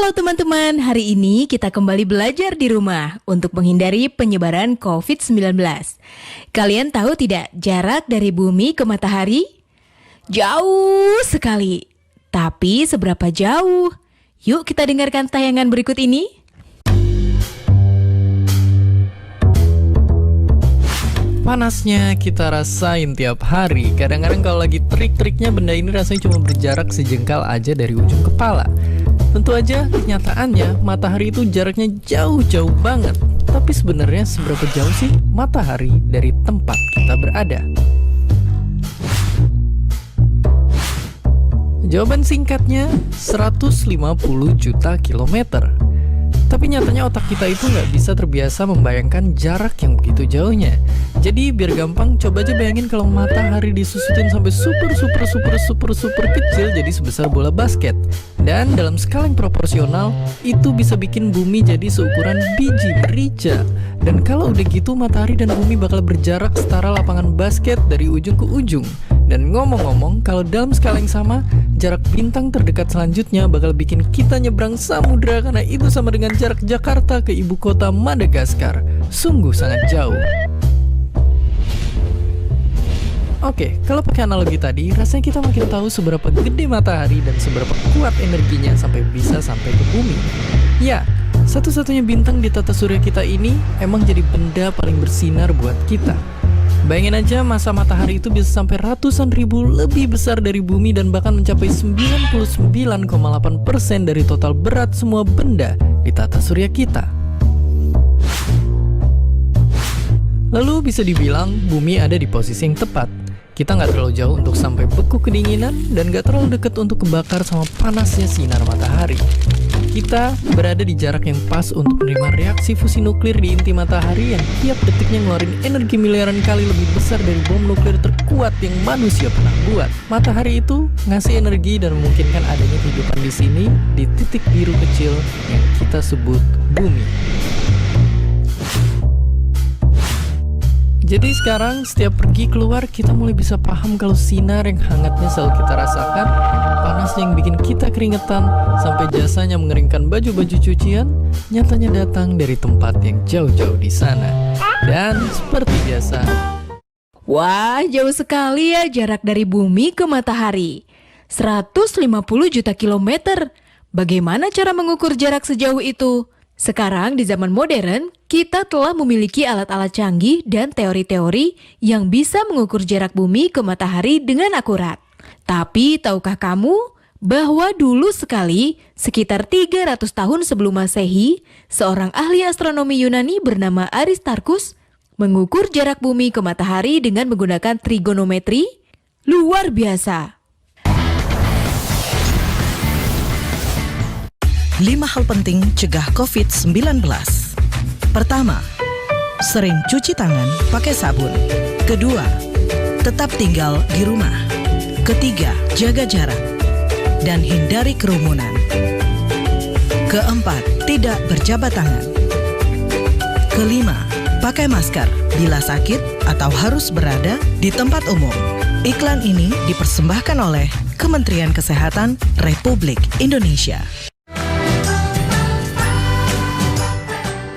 Halo teman-teman, hari ini kita kembali belajar di rumah untuk menghindari penyebaran COVID-19. Kalian tahu tidak jarak dari bumi ke matahari? Jauh sekali. Tapi seberapa jauh? Yuk kita dengarkan tayangan berikut ini. Panasnya kita rasain tiap hari. Kadang-kadang kalau lagi trik-triknya benda ini rasanya cuma berjarak sejengkal aja dari ujung kepala. Tentu aja kenyataannya matahari itu jaraknya jauh-jauh banget. Tapi sebenarnya seberapa jauh sih matahari dari tempat kita berada? Jawaban singkatnya 150 juta kilometer. Tapi nyatanya otak kita itu nggak bisa terbiasa membayangkan jarak yang begitu jauhnya. Jadi biar gampang, coba aja bayangin kalau matahari disusutin sampai super kecil jadi sebesar bola basket. Dan dalam skala yang proporsional, itu bisa bikin bumi jadi seukuran biji merica. Dan kalau udah gitu, matahari dan bumi bakal berjarak setara lapangan basket dari ujung ke ujung. Dan ngomong-ngomong, kalau dalam skala yang sama, jarak bintang terdekat selanjutnya bakal bikin kita nyebrang samudra karena itu sama dengan jarak Jakarta ke ibu kota Madagaskar. Sungguh sangat jauh. Oke, kalau pakai analogi tadi, rasanya kita makin tahu seberapa gede matahari dan seberapa kuat energinya sampai bisa sampai ke bumi. Ya, satu-satunya bintang di tata surya kita ini emang jadi benda paling bersinar buat kita. Bayangin aja masa matahari itu bisa sampai ratusan ribu lebih besar dari bumi dan bahkan mencapai 99,8% dari total berat semua benda di tata surya kita. Lalu bisa dibilang bumi ada di posisi yang tepat. Kita nggak terlalu jauh untuk sampai beku kedinginan dan nggak terlalu dekat untuk kebakar sama panasnya sinar matahari. Kita berada di jarak yang pas untuk menerima reaksi fusi nuklir di inti matahari yang tiap detiknya ngeluarin energi miliaran kali lebih besar dari bom nuklir terkuat yang manusia pernah buat. Matahari itu ngasih energi dan memungkinkan adanya kehidupan di sini di titik biru kecil yang kita sebut bumi. Jadi sekarang setiap pergi keluar kita mulai bisa paham kalau sinar yang hangatnya selalu kita rasakan, panasnya yang bikin kita keringetan, sampai jasanya mengeringkan baju-baju cucian, nyatanya datang dari tempat yang jauh-jauh di sana. Dan seperti biasa, Wah, jauh sekali ya jarak dari bumi ke matahari. 150 juta kilometer. Bagaimana cara mengukur jarak sejauh itu? Sekarang di zaman modern, kita telah memiliki alat-alat canggih dan teori-teori yang bisa mengukur jarak bumi ke matahari dengan akurat. Tapi tahukah kamu bahwa dulu sekali, sekitar 300 tahun sebelum Masehi, seorang ahli astronomi Yunani bernama Aristarchus mengukur jarak bumi ke matahari dengan menggunakan trigonometri? Luar biasa! 5 hal penting cegah COVID-19. Pertama, sering cuci tangan pakai sabun. Kedua, tetap tinggal di rumah. Ketiga, jaga jarak dan hindari kerumunan. Keempat, tidak berjabat tangan. Kelima, pakai masker bila sakit atau harus berada di tempat umum. Iklan ini dipersembahkan oleh Kementerian Kesehatan Republik Indonesia.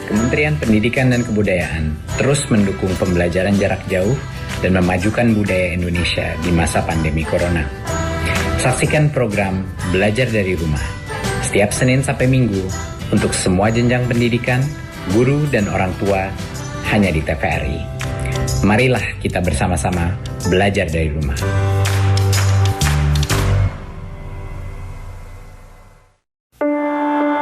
Kementerian Pendidikan dan Kebudayaan terus mendukung pembelajaran jarak jauh dan memajukan budaya Indonesia di masa pandemi Corona. Saksikan program Belajar dari Rumah setiap Senin sampai Minggu untuk semua jenjang pendidikan, guru dan orang tua hanya di TVRI. Marilah kita bersama-sama belajar dari rumah.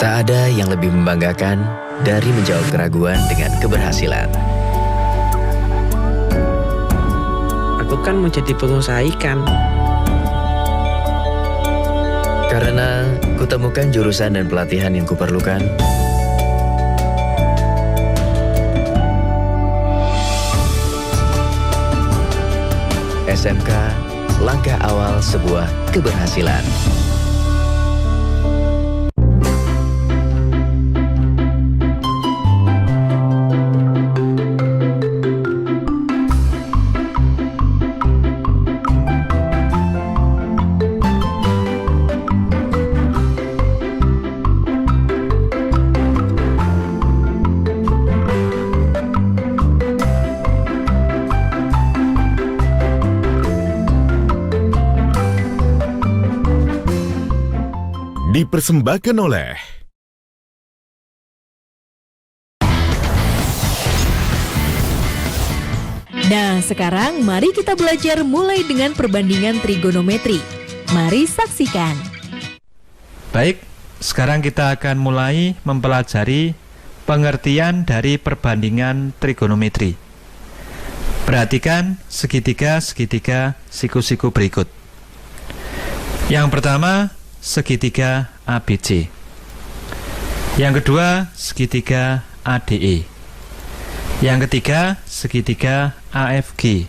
Tak ada yang lebih membanggakan dari menjawab keraguan dengan keberhasilan. Aku kan mau jadi pengusaha ikan. Karena kutemukan jurusan dan pelatihan yang kuperlukan. SMK, langkah awal sebuah keberhasilan. dipersembahkan oleh Nah, sekarang mari kita belajar mulai dengan perbandingan trigonometri. Mari saksikan. Baik, sekarang kita akan mulai mempelajari pengertian dari perbandingan trigonometri. Perhatikan segitiga-segitiga siku-siku berikut. Yang pertama, segitiga ABC. Yang kedua, segitiga ADE. Yang ketiga, segitiga AFG.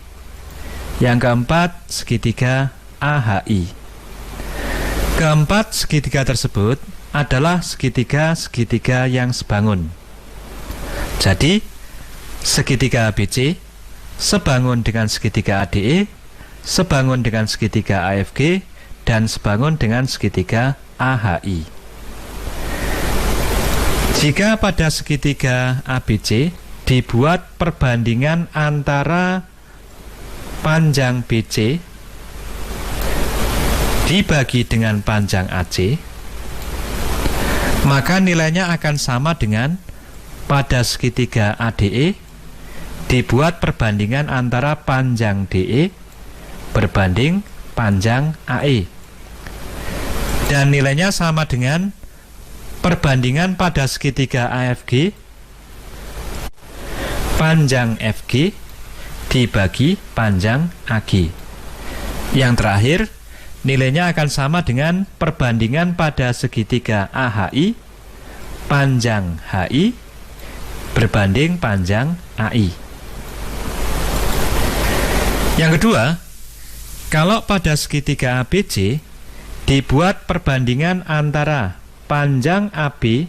Yang keempat, segitiga AHI. Keempat segitiga tersebut adalah segitiga-segitiga yang sebangun. Jadi, segitiga ABC sebangun dengan segitiga ADE, sebangun dengan segitiga AFG, dan sebangun dengan segitiga AHI. Jika pada segitiga ABC dibuat perbandingan antara panjang BC dibagi dengan panjang AC, maka nilainya akan sama dengan pada segitiga ADE dibuat perbandingan antara panjang DE berbanding panjang AE. Dan nilainya sama dengan perbandingan pada segitiga AFG panjang FG dibagi panjang AG. Yang terakhir, nilainya akan sama dengan perbandingan pada segitiga AHI panjang HI berbanding panjang AI. Yang kedua, kalau pada segitiga ABC dibuat perbandingan antara panjang AB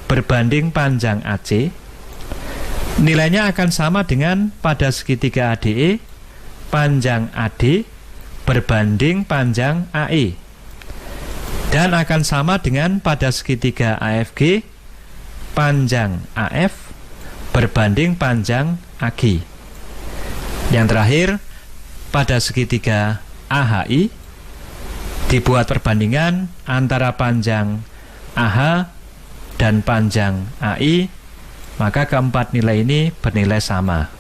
berbanding panjang AC, nilainya akan sama dengan pada segitiga ADE panjang AD berbanding panjang AE, dan akan sama dengan pada segitiga AFG panjang AF berbanding panjang AG. Yang terakhir, pada segitiga AHI dibuat perbandingan antara panjang AH dan panjang AI, maka keempat nilai ini bernilai sama.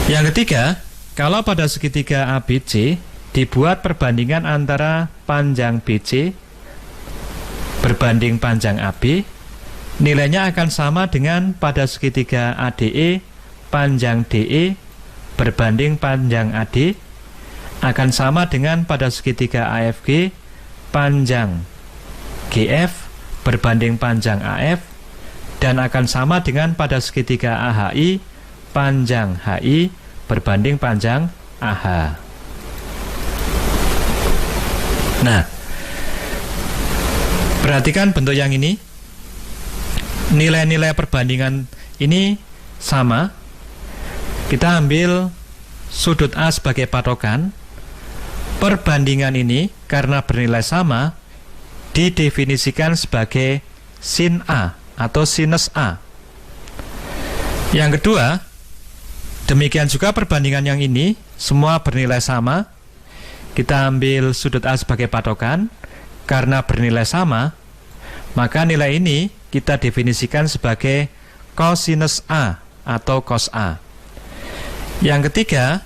Yang ketiga, kalau pada segitiga ABC dibuat perbandingan antara panjang BC berbanding panjang AB, nilainya akan sama dengan pada segitiga ADE panjang DE berbanding panjang AD, akan sama dengan pada segitiga AFG panjang GF berbanding panjang AF, dan akan sama dengan pada segitiga AHI panjang HI berbanding panjang AH. Nah, perhatikan bentuk yang ini. Nilai-nilai perbandingan ini sama. Kita ambil sudut A sebagai patokan. Perbandingan ini karena bernilai sama didefinisikan sebagai sin A atau sinus A. Yang kedua, demikian juga perbandingan yang ini semua bernilai sama. Kita ambil sudut A sebagai patokan. Karena bernilai sama, maka nilai ini kita definisikan sebagai cosinus A atau cos A. Yang ketiga,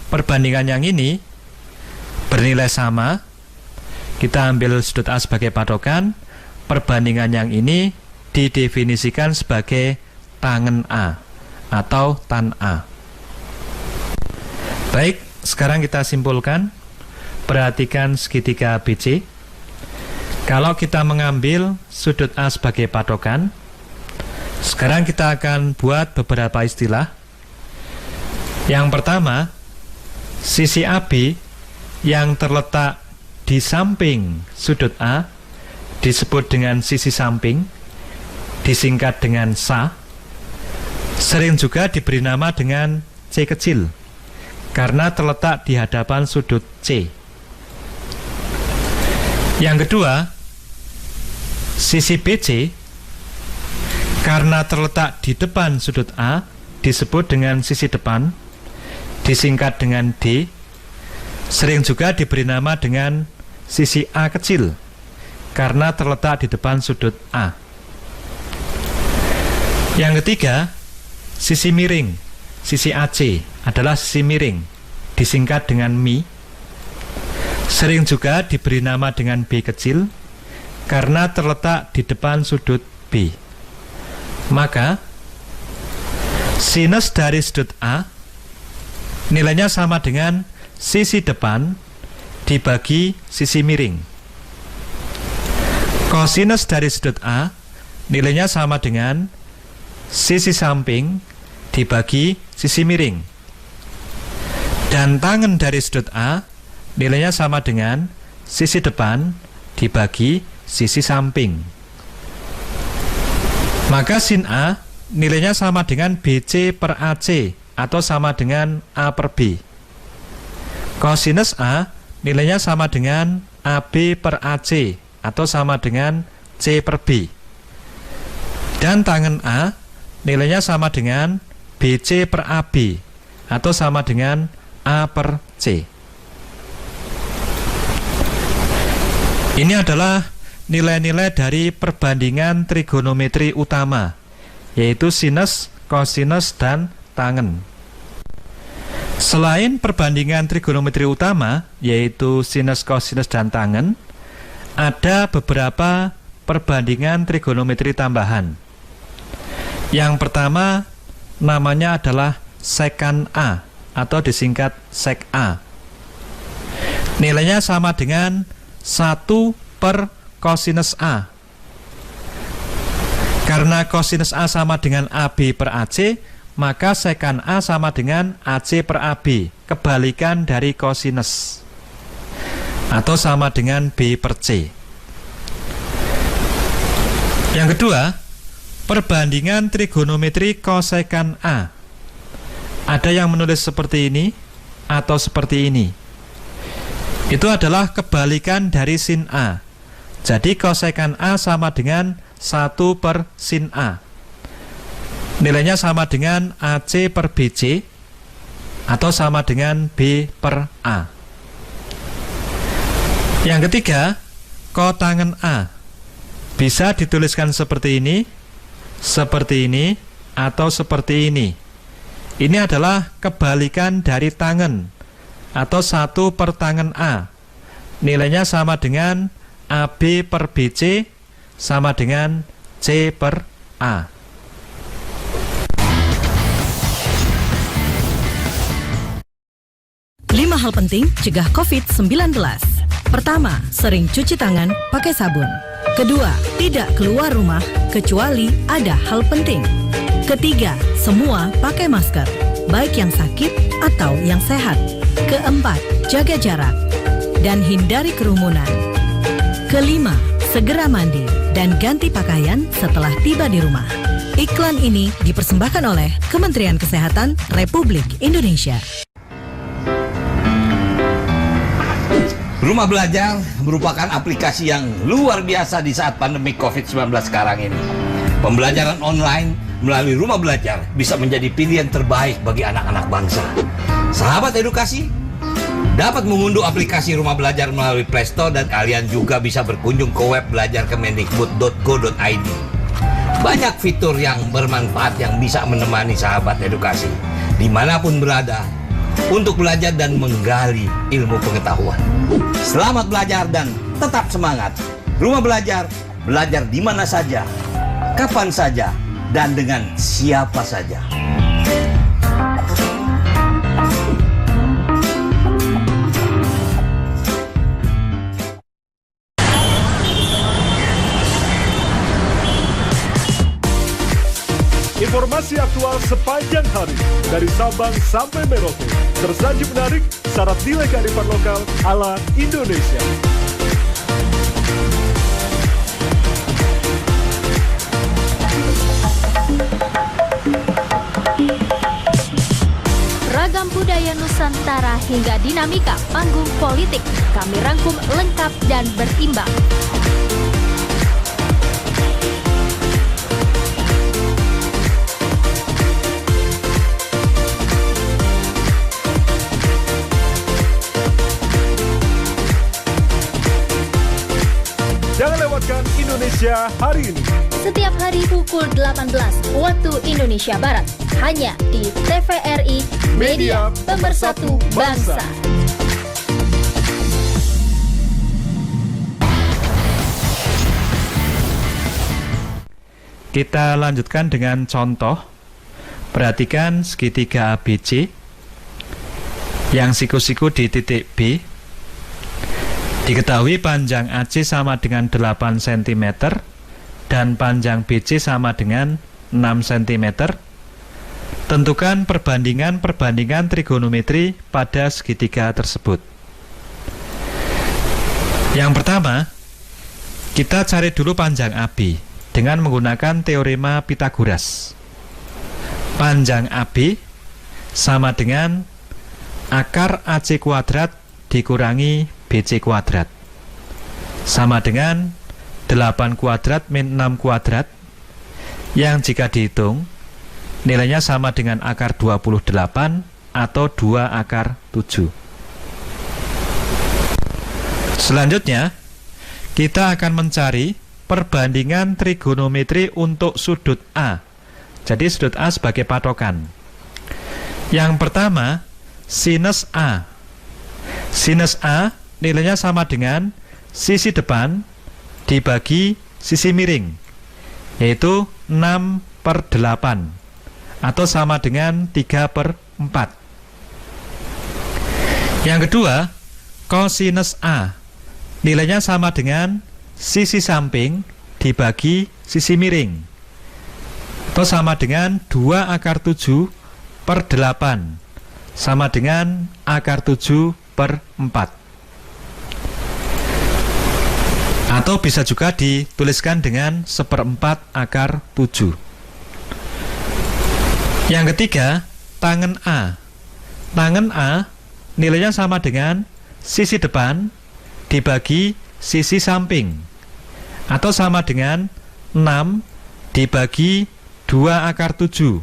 perbandingan yang ini bernilai sama. Kita ambil sudut A sebagai patokan. Perbandingan yang ini didefinisikan sebagai tangen A atau tan A. Baik, sekarang kita simpulkan. Perhatikan segitiga ABC. Kalau kita mengambil sudut A sebagai patokan, sekarang kita akan buat beberapa istilah. Yang pertama, sisi AB yang terletak di samping sudut A disebut dengan sisi samping, disingkat dengan SA. Sering juga diberi nama dengan C kecil, karena terletak di hadapan sudut C. Yang kedua, sisi BC karena terletak di depan sudut A disebut dengan sisi depan, disingkat dengan D. Sering juga diberi nama dengan sisi A kecil karena terletak di depan sudut A. Yang ketiga, sisi miring, sisi AC adalah sisi miring, disingkat dengan mi. Sering juga diberi nama dengan B kecil karena terletak di depan sudut B. Maka, sinus dari sudut A nilainya sama dengan sisi depan dibagi sisi miring. Kosinus dari sudut A nilainya sama dengan sisi samping dibagi sisi miring. Dan tangen dari sudut A nilainya sama dengan sisi depan dibagi sisi samping. Maka sin A nilainya sama dengan BC per AC atau sama dengan A per B. Kosinus A nilainya sama dengan AB per AC atau sama dengan C per B. Dan tangen A nilainya sama dengan BC per AB atau sama dengan A per C. Ini adalah nilai-nilai dari perbandingan trigonometri utama, yaitu sinus, kosinus, dan tangen. Selain perbandingan trigonometri utama, yaitu sinus, kosinus, dan tangen, ada beberapa perbandingan trigonometri tambahan. Yang pertama namanya adalah sekan A atau disingkat sek A. Nilainya sama dengan 1 per kosinus A. Karena kosinus A sama dengan AB per AC, maka sekan A sama dengan AC per AB, kebalikan dari kosinus, atau sama dengan B per C. Yang kedua, perbandingan trigonometri kosekan A. Ada yang menulis seperti ini atau seperti ini. Itu adalah kebalikan dari sin A. Jadi kosekan A sama dengan 1 per sin A. Nilainya sama dengan AC per BC atau sama dengan B per A. Yang ketiga, kotangen A. Bisa dituliskan seperti ini, atau seperti ini. Ini adalah kebalikan dari tangen atau 1 per tangen A. Nilainya sama dengan AB per BC sama dengan C per A. Lima hal penting cegah COVID-19. Pertama, sering cuci tangan pakai sabun. Kedua, tidak keluar rumah kecuali ada hal penting. Ketiga, semua pakai masker, baik yang sakit atau yang sehat. Keempat, jaga jarak dan hindari kerumunan. Kelima, segera mandi dan ganti pakaian setelah tiba di rumah. Iklan ini dipersembahkan oleh Kementerian Kesehatan Republik Indonesia. Rumah Belajar merupakan aplikasi yang luar biasa di saat pandemi COVID-19 sekarang ini. Pembelajaran online melalui Rumah Belajar bisa menjadi pilihan terbaik bagi anak-anak bangsa. Sahabat edukasi, dapat mengunduh aplikasi Rumah Belajar melalui Play Store dan kalian juga bisa berkunjung ke web belajarkemendikbud.go.id. Banyak fitur yang bermanfaat yang bisa menemani sahabat edukasi dimanapun berada untuk belajar dan menggali ilmu pengetahuan. Selamat belajar dan tetap semangat. Rumah Belajar, belajar di mana saja, kapan saja, dan dengan siapa saja. Informasi aktual sepanjang hari dari Sabang sampai Merauke. Tersaji menarik, syarat nilai kearifan lokal ala Indonesia. Ragam budaya Nusantara hingga dinamika panggung politik kami rangkum lengkap dan berimbang. Indonesia hari ini. Setiap hari pukul 18 waktu Indonesia Barat. Hanya di TVRI, Media Pemersatu Bangsa. Kita lanjutkan dengan contoh. Perhatikan segitiga ABC yang siku-siku di titik B. Diketahui panjang AC sama dengan 8 cm dan panjang BC sama dengan 6 cm. Tentukan perbandingan trigonometri pada segitiga tersebut. Yang pertama, kita cari dulu panjang AB dengan menggunakan teorema Pythagoras. Panjang AB sama dengan akar AC kuadrat dikurangi BC kuadrat, sama dengan 8 kuadrat min 6 kuadrat, yang jika dihitung nilainya sama dengan akar 28 atau 2 akar 7. Selanjutnya, kita akan mencari perbandingan trigonometri untuk sudut A. Jadi sudut A sebagai patokan. Yang pertama, sinus A. Sinus A nilainya sama dengan sisi depan dibagi sisi miring, yaitu 6/8 atau sama dengan 3/4. Yang kedua, kosinus A nilainya sama dengan sisi samping dibagi sisi miring, atau sama dengan 2 akar 7/8 sama dengan akar 7/4. Atau bisa juga dituliskan dengan 1/4 akar 7. Yang ketiga, tangen A. Tangen A nilainya sama dengan sisi depan dibagi sisi samping, atau sama dengan 6 dibagi 2 akar 7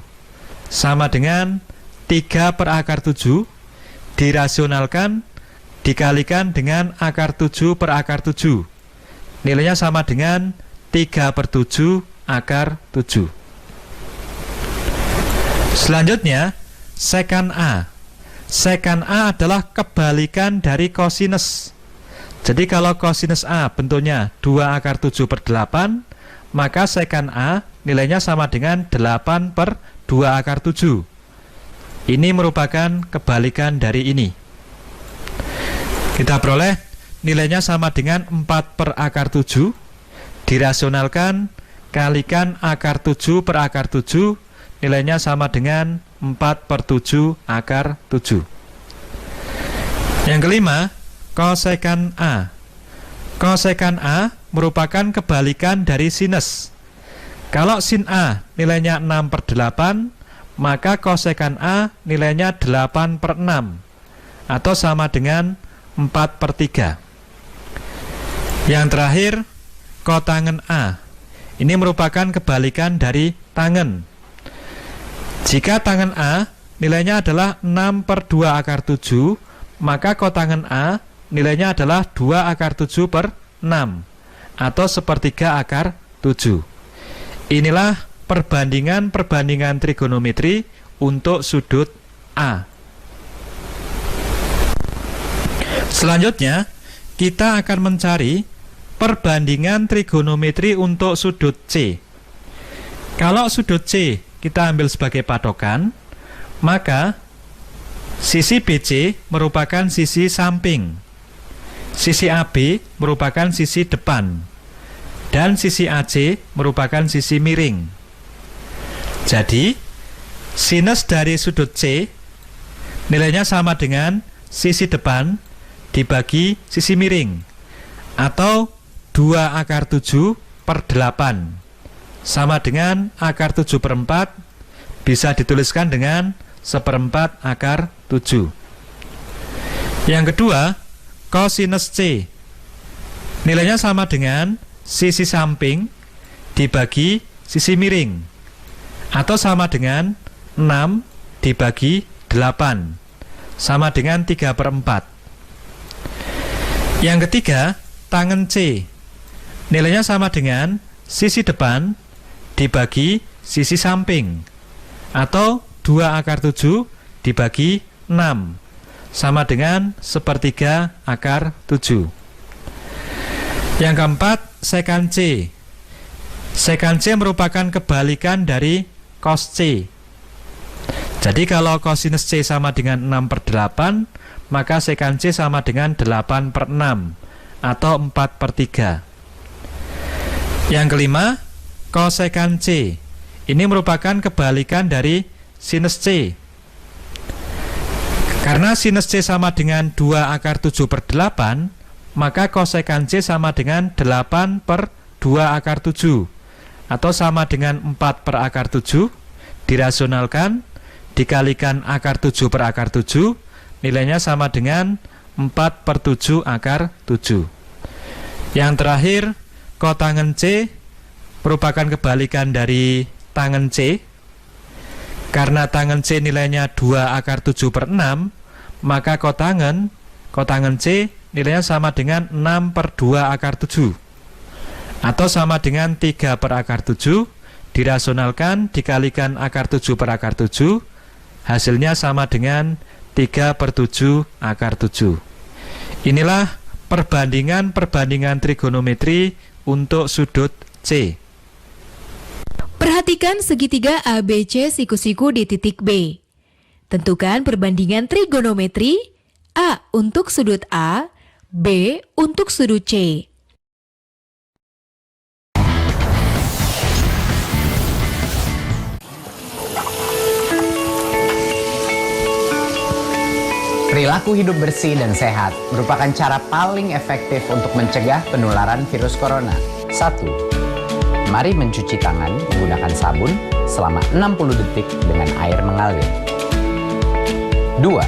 sama dengan 3/7 dirasionalkan dikalikan dengan akar 7/7. Nilainya sama dengan 3/7 akar 7. Selanjutnya, sekan A. Sekan A adalah kebalikan dari kosinus. Jadi kalau kosinus A bentuknya 2 akar 7/8, maka sekan A nilainya sama dengan 8/2 akar 7. Ini merupakan kebalikan dari ini. Kita peroleh nilainya sama dengan 4/7, dirasionalkan kalikan akar 7/7, nilainya sama dengan 4/7 akar 7. Yang kelima, kosekan A. Kosekan A merupakan kebalikan dari sinus. Kalau sin A nilainya 6/8, maka kosekan A nilainya 8/6 atau sama dengan 4/3. Yang terakhir, kotangen A. Ini merupakan kebalikan dari tangen. Jika tangen A nilainya adalah 6/2 akar 7, maka kotangen A nilainya adalah 2 akar 7/6 atau 1/3 akar 7. Inilah perbandingan trigonometri untuk sudut A. Selanjutnya, kita akan mencari perbandingan trigonometri untuk sudut C. Kalau sudut C kita ambil sebagai patokan, maka sisi BC merupakan sisi samping, sisi AB merupakan sisi depan, dan sisi AC merupakan sisi miring. Jadi, sinus dari sudut C nilainya sama dengan sisi depan dibagi sisi miring, atau 2 akar 7/8 sama dengan akar 7/4, bisa dituliskan dengan 1/4 akar 7. Yang kedua, kosinus C nilainya sama dengan sisi samping dibagi sisi miring, atau sama dengan 6 dibagi 8 sama dengan 3/4. Yang ketiga, tangen C nilainya sama dengan sisi depan dibagi sisi samping, atau 2 akar 7 dibagi 6, sama dengan 1/3 akar 7. Yang keempat, sekant C. Sekant C merupakan kebalikan dari cos C. Jadi kalau kosinus C sama dengan 6/8, maka sekant C sama dengan 8/6, atau 4/3. Yang kelima, kosekant C. Ini merupakan kebalikan dari sinus C. Karena sinus C sama dengan 2 akar 7/8, maka kosekant C sama dengan 8/2 akar 7, atau sama dengan 4/7, dirasionalkan, dikalikan akar 7/7, nilainya sama dengan 4/7 akar 7. Yang terakhir, kotangen C merupakan kebalikan dari tangen C. Karena tangen C nilainya 2 akar 7/6, maka kotangen C nilainya sama dengan 6/2 akar 7, atau sama dengan 3/7, dirasionalkan, dikalikan akar 7/7, hasilnya sama dengan 3/7 akar 7. Inilah perbandingan trigonometri untuk sudut C. Perhatikan segitiga ABC siku-siku di titik B. Tentukan perbandingan trigonometri A untuk sudut A, B untuk sudut C. Perilaku hidup bersih dan sehat merupakan cara paling efektif untuk mencegah penularan virus corona. 1. Mari mencuci tangan menggunakan sabun selama 60 detik dengan air mengalir. 2.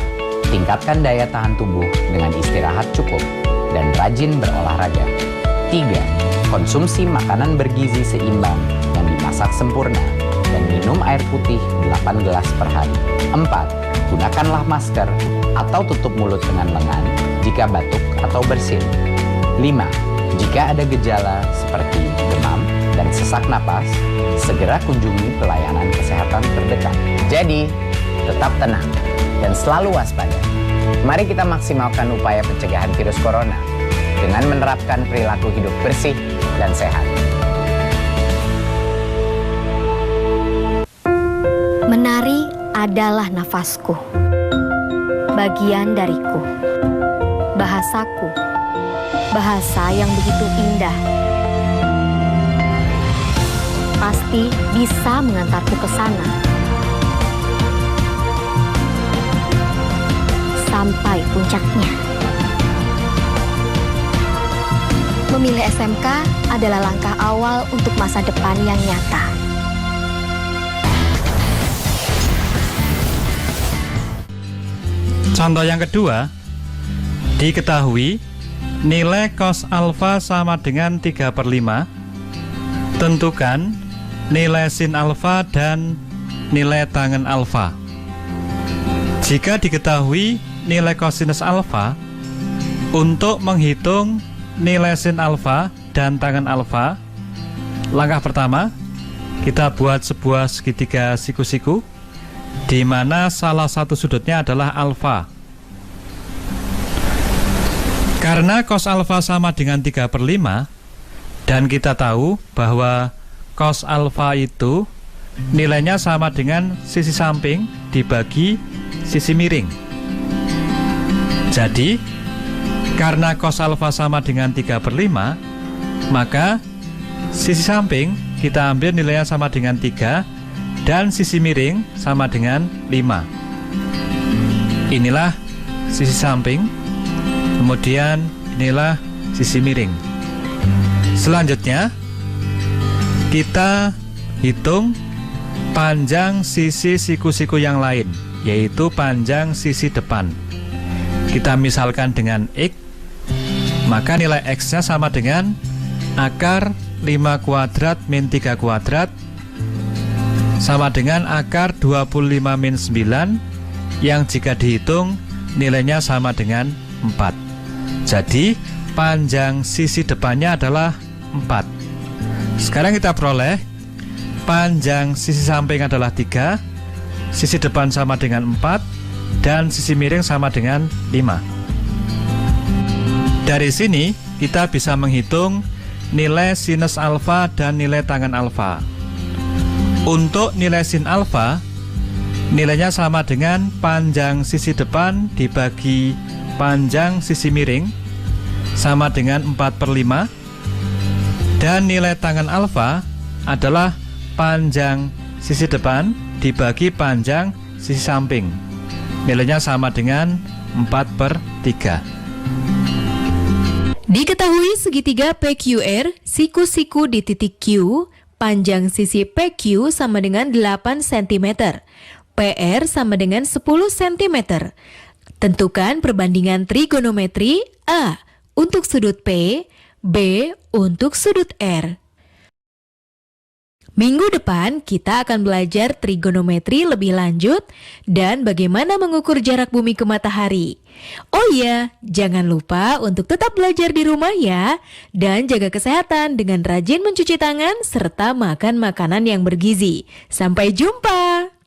Tingkatkan daya tahan tubuh dengan istirahat cukup dan rajin berolahraga. 3. Konsumsi makanan bergizi seimbang yang dimasak sempurna dan minum air putih 8 gelas per hari. 4. Gunakanlah masker atau tutup mulut dengan lengan jika batuk atau bersin. 5. Jika ada gejala seperti demam dan sesak napas, segera kunjungi pelayanan kesehatan terdekat. Jadi, tetap tenang dan selalu waspada. Mari kita maksimalkan upaya pencegahan virus corona dengan menerapkan perilaku hidup bersih dan sehat. Menari adalah nafasku, bagian dariku, bahasaku, bahasa yang begitu indah. Pasti bisa mengantarku ke sana. Sampai puncaknya. Memilih SMK adalah langkah awal untuk masa depan yang nyata. Contoh yang kedua, diketahui nilai cos alfa sama dengan 3/5. Tentukan nilai sin alfa dan nilai tangen alfa. Jika diketahui nilai kosinus alfa, untuk menghitung nilai sin alfa dan tangen alfa, langkah pertama, kita buat sebuah segitiga siku-siku di mana salah satu sudutnya adalah alfa. Karena cos alfa sama dengan 3/5, dan kita tahu bahwa cos alfa itu nilainya sama dengan sisi samping dibagi sisi miring. Jadi, karena cos alfa sama dengan 3/5, maka sisi samping kita ambil nilainya sama dengan 3, dan sisi miring sama dengan 5. Inilah sisi samping, kemudian inilah sisi miring. Selanjutnya, kita hitung panjang sisi siku-siku yang lain, yaitu panjang sisi depan. Kita misalkan dengan X, maka nilai X-nya sama dengan akar 5 kuadrat min 3 kuadrat sama dengan akar 25 min 9, yang jika dihitung nilainya sama dengan 4. Jadi panjang sisi depannya adalah 4. Sekarang kita peroleh panjang sisi samping adalah 3, sisi depan sama dengan 4, dan sisi miring sama dengan 5. Dari sini kita bisa menghitung nilai sinus alfa dan nilai tangen alfa. Untuk nilai sin alfa, nilainya sama dengan panjang sisi depan dibagi panjang sisi miring sama dengan 4/5, dan nilai tangen alfa adalah panjang sisi depan dibagi panjang sisi samping. Nilainya sama dengan 4/3. Diketahui segitiga PQR, siku-siku di titik Q, panjang sisi PQ sama dengan 8 cm, PR sama dengan 10 cm. Tentukan perbandingan trigonometri A untuk sudut P, B untuk sudut R. Minggu depan kita akan belajar trigonometri lebih lanjut dan bagaimana mengukur jarak bumi ke matahari. Oh iya, jangan lupa untuk tetap belajar di rumah ya, dan jaga kesehatan dengan rajin mencuci tangan serta makan makanan yang bergizi. Sampai jumpa!